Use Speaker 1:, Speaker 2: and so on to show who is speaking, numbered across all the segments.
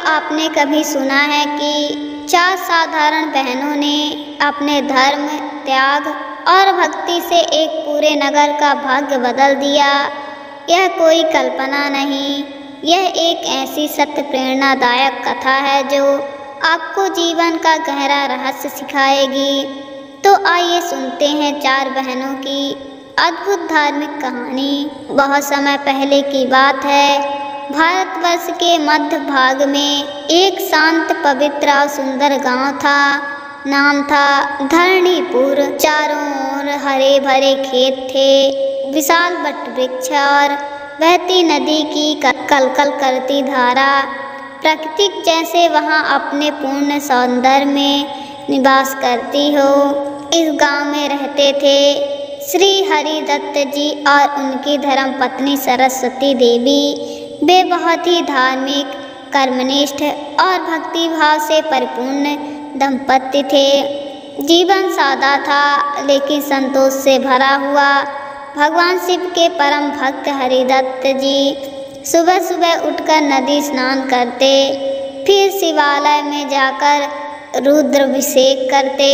Speaker 1: आपने कभी सुना है कि 4 साधारण बहनों ने अपने धर्म, त्याग और भक्ति से एक पूरे नगर का भाग्य बदल दिया? यह कोई कल्पना नहीं, यह एक ऐसी सत्य प्रेरणादायक कथा है जो आपको जीवन का गहरा रहस्य सिखाएगी। तो आइए सुनते हैं 4 बहनों की अद्भुत धार्मिक कहानी। बहुत समय पहले की बात है। भारतवर्ष के मध्य भाग में एक शांत, पवित्र और सुंदर गांव था। नाम था धरणीपुर। चारों ओर हरे भरे खेत थे, विशाल वट वृक्ष और बहती नदी की कलकल करती धारा। प्रकृति जैसे वहां अपने पूर्ण सौंदर्य में निवास करती हो। इस गांव में रहते थे श्री हरिदत्त जी और उनकी धर्मपत्नी सरस्वती देवी। वे बहुत ही धार्मिक, कर्मनिष्ठ और भक्तिभाव से परिपूर्ण दंपति थे। जीवन सादा था लेकिन संतोष से भरा हुआ। भगवान शिव के परम भक्त हरिदत्त जी सुबह सुबह उठकर नदी स्नान करते, फिर शिवालय में जाकर रुद्राभिषेक करते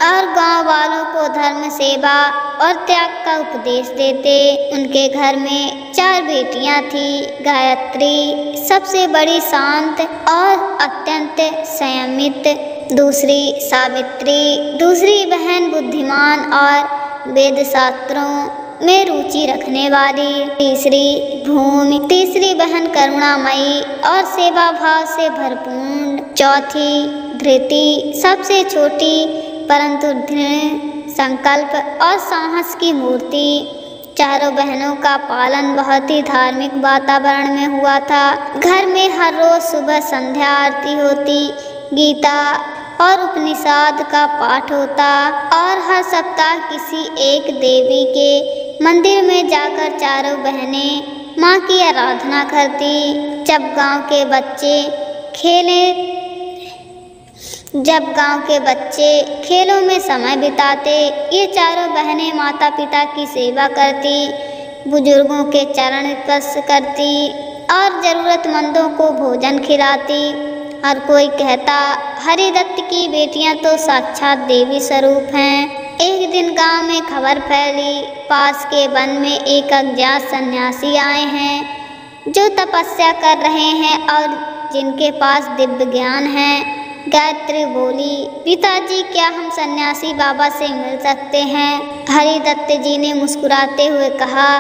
Speaker 1: और गांव वालों को धर्म, सेवा और त्याग का उपदेश देते। उनके घर में 4 बेटियां थीं। गायत्री सबसे बड़ी, शांत और अत्यंत संयमित। दूसरी सावित्री, दूसरी बहन बुद्धिमान और वेद शास्त्रों में रुचि रखने वाली। तीसरी भूमि, तीसरी बहन करुणामयी और सेवा भाव से भरपूर। चौथी धृति, सबसे छोटी परंतु दृढ़ संकल्प और साहस की मूर्ति। चारों बहनों का पालन बहुत ही धार्मिक वातावरण में हुआ था। घर में हर रोज सुबह संध्या आरती होती, गीता और उपनिषद का पाठ होता और हर सप्ताह किसी एक देवी के मंदिर में जाकर चारों बहनें माँ की आराधना करती। जब गांव के बच्चे खेलों में समय बिताते, ये चारों बहनें माता पिता की सेवा करती, बुजुर्गों के चरण स्पर्श करती और जरूरतमंदों को भोजन खिलाती। हर कोई कहता, हरिदत्त की बेटियां तो साक्षात देवी स्वरूप हैं। एक दिन गांव में खबर फैली, पास के वन में एक अज्ञात सन्यासी आए हैं जो तपस्या कर रहे हैं और जिनके पास दिव्य ज्ञान है। गायत्री बोली, पिताजी, क्या हम सन्यासी बाबा से मिल सकते हैं? हरिदत्त जी ने मुस्कुराते हुए कहा,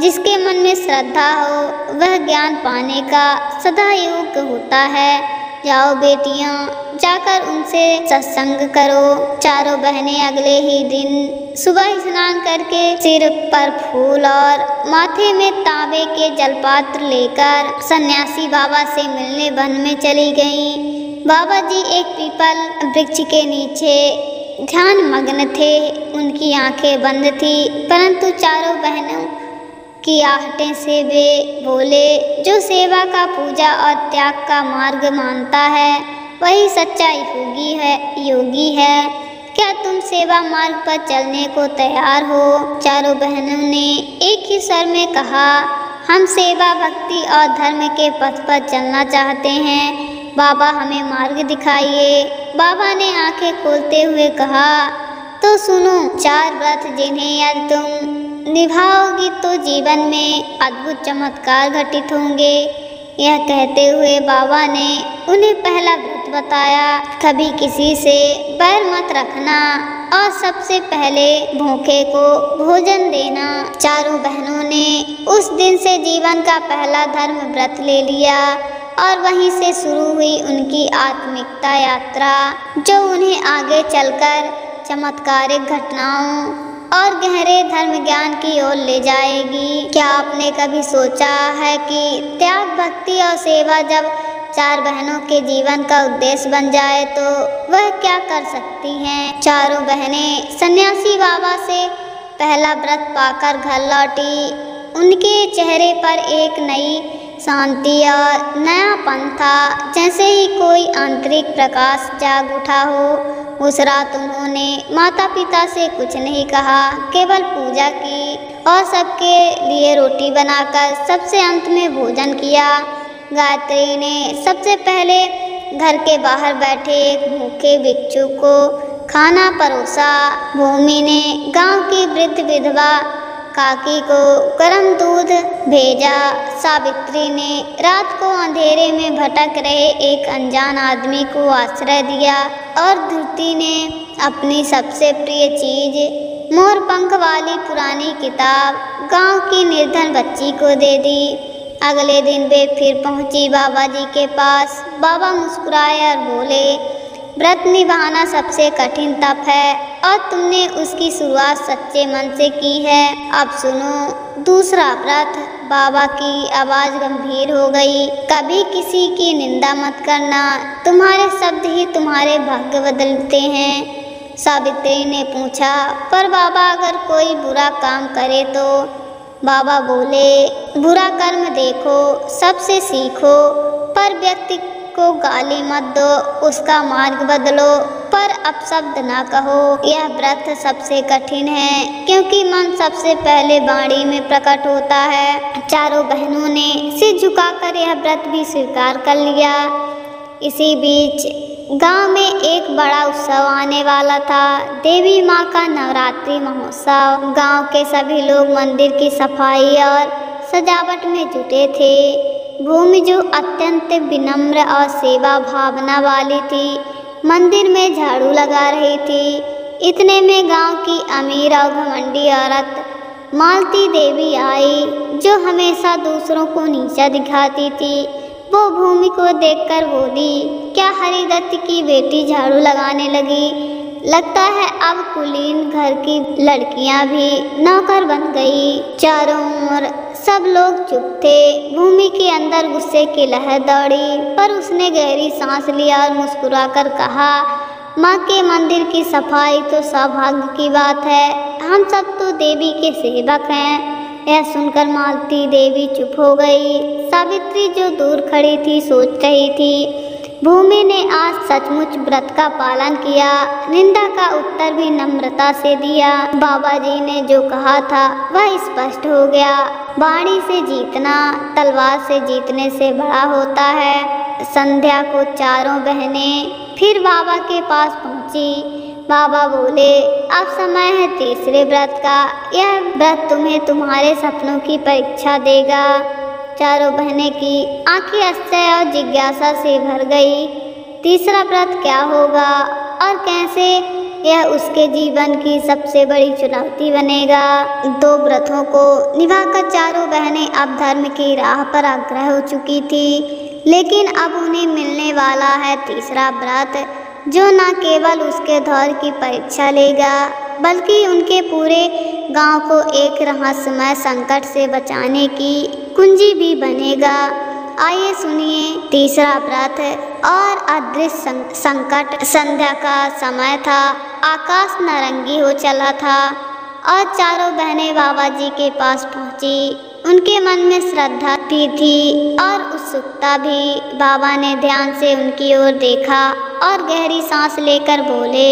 Speaker 1: जिसके मन में श्रद्धा हो वह ज्ञान पाने का सदा योग्य होता है। जाओ बेटियां, जाकर उनसे सत्संग करो। चारों बहनें अगले ही दिन सुबह स्नान करके सिर पर फूल और माथे में तांबे के जलपात्र लेकर सन्यासी बाबा से मिलने वन में चली गईं। बाबा जी एक पीपल वृक्ष के नीचे ध्यान मग्न थे। उनकी आंखें बंद थी, परंतु चारों बहनों की आहटें से वे बोले, जो सेवा का, पूजा और त्याग का मार्ग मानता है वही सच्चा योगी है। क्या तुम सेवा मार्ग पर चलने को तैयार हो? चारों बहनों ने एक ही स्वर में कहा, हम सेवा, भक्ति और धर्म के पथ पर चलना चाहते हैं। बाबा, हमें मार्ग दिखाइए। बाबा ने आंखें खोलते हुए कहा, तो सुनो, 4 व्रत जिन्हें यदि तुम निभाओगी तो जीवन में अद्भुत चमत्कार घटित होंगे। यह कहते हुए बाबा ने उन्हें पहला व्रत बताया, कभी किसी से बैर मत रखना और सबसे पहले भूखे को भोजन देना। चारों बहनों ने उस दिन से जीवन का पहला धर्म व्रत ले लिया और वहीं से शुरू हुई उनकी आत्मिकता यात्रा, जो उन्हें आगे चलकर चमत्कारिक घटनाओं और गहरे धर्म ज्ञान की ओर ले जाएगी। क्या आपने कभी सोचा है कि त्याग, भक्ति और सेवा जब 4 बहनों के जीवन का उद्देश्य बन जाए तो वह क्या कर सकती हैं? चारों बहनें सन्यासी बाबा से पहला व्रत पाकर घर लौटी। उनके चेहरे पर एक नई शांति और नयापन था, जैसे ही कोई आंतरिक प्रकाश जाग उठा हो। उस रात उन्होंने माता पिता से कुछ नहीं कहा, केवल पूजा की और सबके लिए रोटी बनाकर सबसे अंत में भोजन किया। गायत्री ने सबसे पहले घर के बाहर बैठे एक भूखे भिक्षु को खाना परोसा। भूमि ने गांव की वृद्ध विधवा काकी को गर्म दूध भेजा। सावित्री ने रात को अंधेरे में भटक रहे एक अनजान आदमी को आश्रय दिया। और धृति ने अपनी सबसे प्रिय चीज मोर पंख वाली पुरानी किताब गांव की निर्धन बच्ची को दे दी। अगले दिन वे फिर पहुंची बाबा जी के पास। बाबा मुस्कुराए और बोले, व्रत निभाना सबसे कठिन तप है और तुमने उसकी शुरुआत सच्चे मन से की है। अब सुनो दूसरा व्रत। बाबा की आवाज़ गंभीर हो गई। कभी किसी की निंदा मत करना, तुम्हारे शब्द ही तुम्हारे भाग्य बदलते हैं। सावित्री ने पूछा, पर बाबा अगर कोई बुरा काम करे तो? बाबा बोले, बुरा कर्म देखो, सबसे सीखो, पर व्यक्ति को गाली मत दो, उसका मार्ग बदलो, पर अपशब्द ना कहो। यह व्रत सबसे कठिन है क्योंकि मन सबसे पहले वाणी में प्रकट होता है। चारों बहनों ने सिर झुकाकर यह व्रत भी स्वीकार कर लिया। इसी बीच गांव में एक बड़ा उत्सव आने वाला था, देवी माँ का नवरात्रि महोत्सव। गांव के सभी लोग मंदिर की सफाई और सजावट में जुटे थे। भूमि जो अत्यंत विनम्र और सेवा भावना वाली थी, मंदिर में झाड़ू लगा रही थी। इतने में गांव की अमीर और घमंडी औरत मालती देवी आई, जो हमेशा दूसरों को नीचा दिखाती थी। वो भूमि को देखकर बोली, क्या हरिदत्त की बेटी झाड़ू लगाने लगी? लगता है अब कुलीन घर की लड़कियां भी नौकर बन गई। चारों ओर सब लोग चुप थे। भूमि के अंदर गुस्से की लहर दौड़ी, पर उसने गहरी सांस लिया और मुस्कुराकर कहा, माँ के मंदिर की सफाई तो सौभाग्य की बात है, हम सब तो देवी के सेवक हैं। यह सुनकर मालती देवी चुप हो गई। सावित्री जो दूर खड़ी थी सोच रही थी, भूमि ने आज सचमुच व्रत का पालन किया। निंदा का उत्तर भी नम्रता से दिया। बाबा जी ने जो कहा था वह स्पष्ट हो गया, वाणी से जीतना तलवार से जीतने से बड़ा होता है। संध्या को चारों बहनें फिर बाबा के पास पहुंची। बाबा बोले, अब समय है तीसरे व्रत का। यह व्रत तुम्हें तुम्हारे सपनों की परीक्षा देगा। चारों बहनें की आंखें आश्चर्य और जिज्ञासा से भर गई। तीसरा व्रत क्या होगा और कैसे यह उसके जीवन की सबसे बड़ी चुनौती बनेगा। दो व्रतों को निभाकर चारों बहनें अब धर्म की राह पर अग्रसर हो चुकी थी, लेकिन अब उन्हें मिलने वाला है तीसरा व्रत, जो न केवल उसके दौर की परीक्षा लेगा बल्कि उनके पूरे गांव को एक रहस्यमय संकट से बचाने की कुंजी भी बनेगा। आइए सुनिए तीसरा व्रत। और अदृश्य संकट। संध्या का समय था, आकाश नारंगी हो चला था और चारों बहनें बाबा जी के पास पहुंची। उनके मन में श्रद्धा भी थी और उत्सुकता भी। बाबा ने ध्यान से उनकी ओर देखा और गहरी सांस लेकर बोले,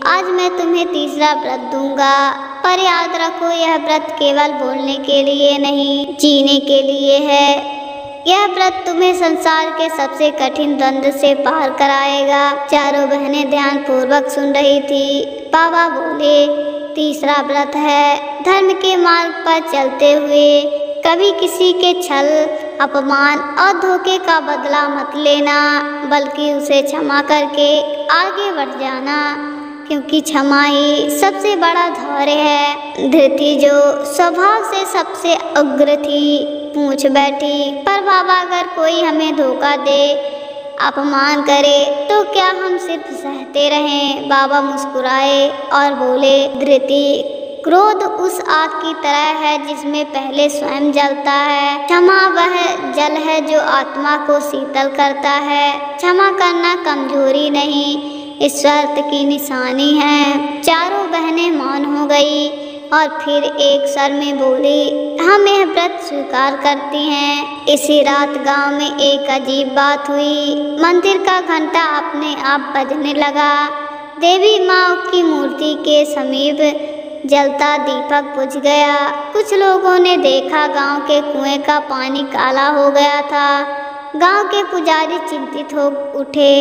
Speaker 1: आज मैं तुम्हें तीसरा व्रत दूंगा, पर याद रखो यह व्रत केवल बोलने के लिए नहीं, जीने के लिए है। यह व्रत तुम्हें संसार के सबसे कठिन द्वंद्व से पार कराएगा। चारों बहनें ध्यान पूर्वक सुन रही थी। बाबा बोले, तीसरा व्रत है, धर्म के मार्ग पर चलते हुए कभी किसी के छल, अपमान और धोखे का बदला मत लेना, बल्कि उसे क्षमा करके आगे बढ़ जाना, क्योंकि क्षमा ही सबसे बड़ा धैर्य है। धृति जो स्वभाव से सबसे उग्र थी, पूछ बैठी, पर बाबा अगर कोई हमें धोखा दे, अपमान करे तो क्या हम सिर्फ सहते रहें? बाबा मुस्कुराए और बोले, धृति, क्रोध उस आग की तरह है जिसमें पहले स्वयं जलता है। क्षमा वह जल है जो आत्मा को शीतल करता है। क्षमा करना कमजोरी नहीं, ईश्वर की निशानी है। चारों बहनें मौन हो गई और फिर एक स्वर में बोली, हम यह व्रत स्वीकार करती हैं। इसी रात गांव में एक अजीब बात हुई। मंदिर का घंटा अपने आप बजने लगा। देवी माँ की मूर्ति के समीप जलता दीपक बुझ गया। कुछ लोगों ने देखा गांव के कुएं का पानी काला हो गया था। गांव के पुजारी चिंतित हो उठे।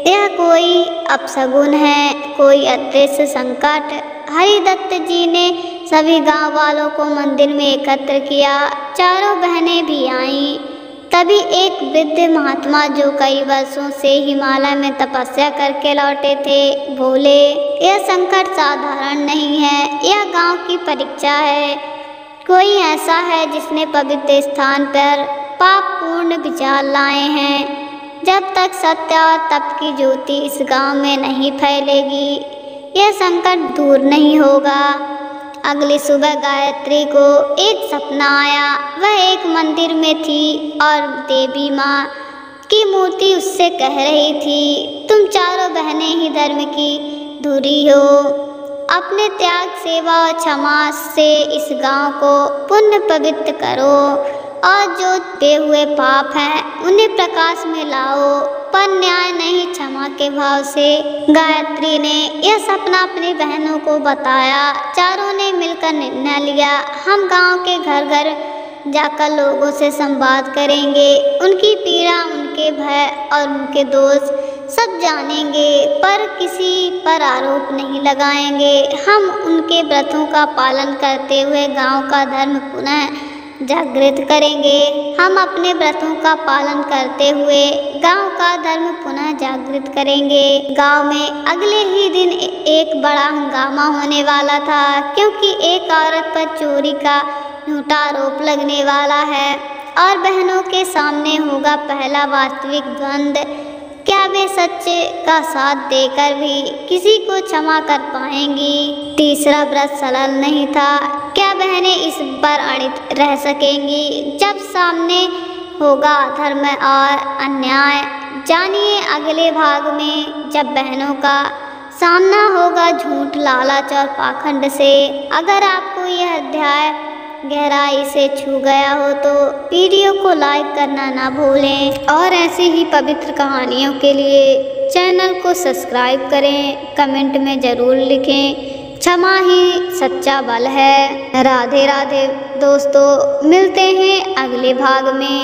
Speaker 1: यह कोई अपशगुन है, कोई अदृश्य संकट। हरिदत्त जी ने सभी गांव वालों को मंदिर में एकत्र किया। चारों बहनें भी आईं। तभी एक वृद्ध महात्मा जो कई वर्षों से हिमालय में तपस्या करके लौटे थे, बोले, यह संकट साधारण नहीं है, यह गांव की परीक्षा है। कोई ऐसा है जिसने पवित्र स्थान पर पापपूर्ण विचार लाए हैं। जब तक सत्य और तप की ज्योति इस गांव में नहीं फैलेगी, यह संकट दूर नहीं होगा। अगली सुबह गायत्री को एक सपना आया। वह एक मंदिर में थी और देवी माँ की मूर्ति उससे कह रही थी, तुम चारों बहनें ही धर्म की धुरी हो। अपने त्याग, सेवा और क्षमा से इस गांव को पुण्य पवित्र करो और जो छुपे हुए पाप हैं उन्हें प्रकाश में लाओ, पर न्याय नहीं, क्षमा के भाव से। गायत्री ने यह सपना अपनी बहनों को बताया। चारों ने मिलकर निर्णय लिया, हम गांव के घर घर जाकर लोगों से संवाद करेंगे, उनकी पीड़ा, उनके भय और उनके दोष सब जानेंगे, पर किसी पर आरोप नहीं लगाएंगे। हम उनके व्रतों का पालन करते हुए गांव का धर्म पुनः जागृत करेंगे। हम अपने व्रतों का पालन करते हुए गांव का धर्म पुनः जागृत करेंगे। गांव में अगले ही दिन एक बड़ा हंगामा होने वाला था, क्योंकि एक औरत पर चोरी का झूठा आरोप लगने वाला है और बहनों के सामने होगा पहला वास्तविक द्वंद्व। क्या वे सच का साथ देकर भी किसी को क्षमा कर पाएंगी? तीसरा व्रत सरल नहीं था। क्या बहनें इस पर अड़ित रह सकेंगी जब सामने होगा धर्म और अन्याय? जानिए अगले भाग में, जब बहनों का सामना होगा झूठ, लालच और पाखंड से। अगर आपको यह अध्याय गहराई से छू गया हो तो वीडियो को लाइक करना ना भूलें और ऐसी ही पवित्र कहानियों के लिए चैनल को सब्सक्राइब करें। कमेंट में ज़रूर लिखें, क्षमा ही सच्चा बल है। राधे राधे दोस्तों, मिलते हैं अगले भाग में।